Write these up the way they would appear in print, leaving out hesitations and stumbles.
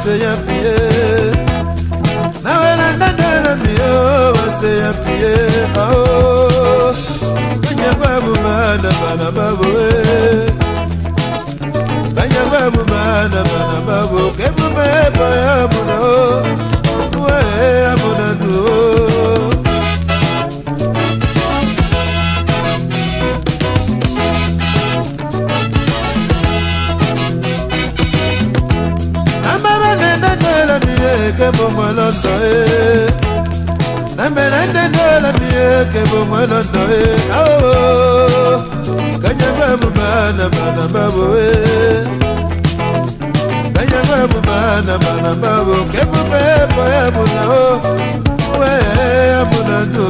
say ya pie. Now when I done me, oh, I say ya pie. Oh, kanya babu mana babu eh. Kanya babu mana babu. Kebu bebo ya muno, we amuna do. Que bon lo doe na merende la mie que bon lo doe oh kanya babu bana babu kanya babu bana babu que bo bebo ya muna we amuna do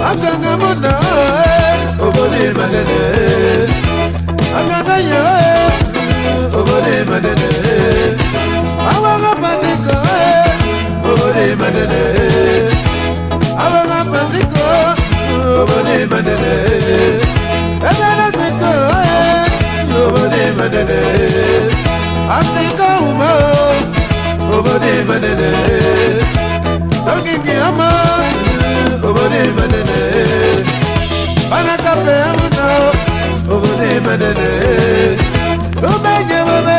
Aganga mona obole madene aganga yo obole madene awaga patiko obole madene awaga patiko obole madene elana seko obole madene Afrika uma obole madene Dogi ama obole madene Banakape amuna obole madene Rubenye babe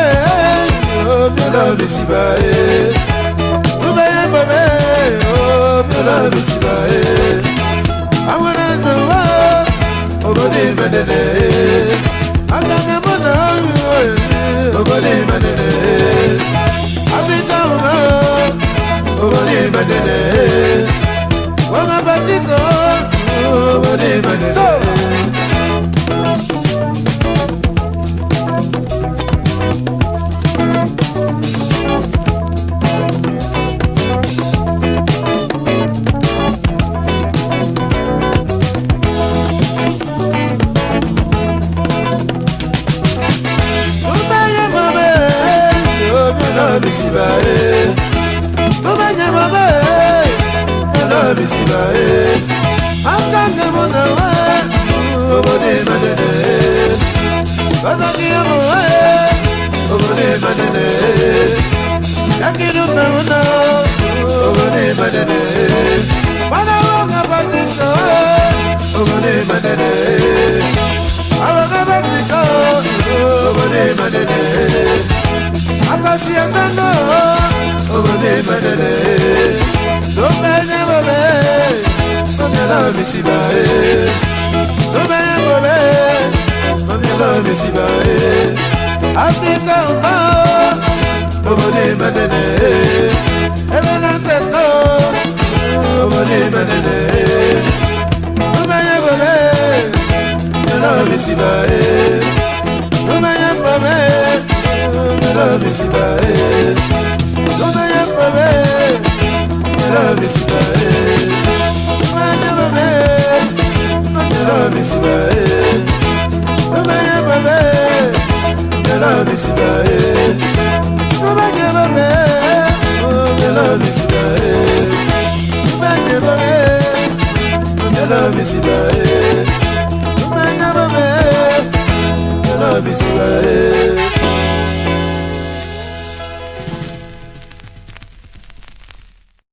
obyola bisibae Rubenye babe obyola bisibae Amuna noa obole madene Aganga mona obole madene Afrika uma obole madene Wanga batiko obole madene Ubaya mame obyola bisibae Ubaya mame bisibae akanga mona wa obole madene banagi amo obole madene yakiru mona obole madene bana wanga batiko obole madene awaga batiko obole madene akasi asanga obole madene Rubenye babe, mamela bisibae. Rubenye babe, mamela bisibae. Afrika uma, obole madene. Elena seko, obole madene. Rubenye babe, mamela bisibae. Rubenye babe, mamela bisibae.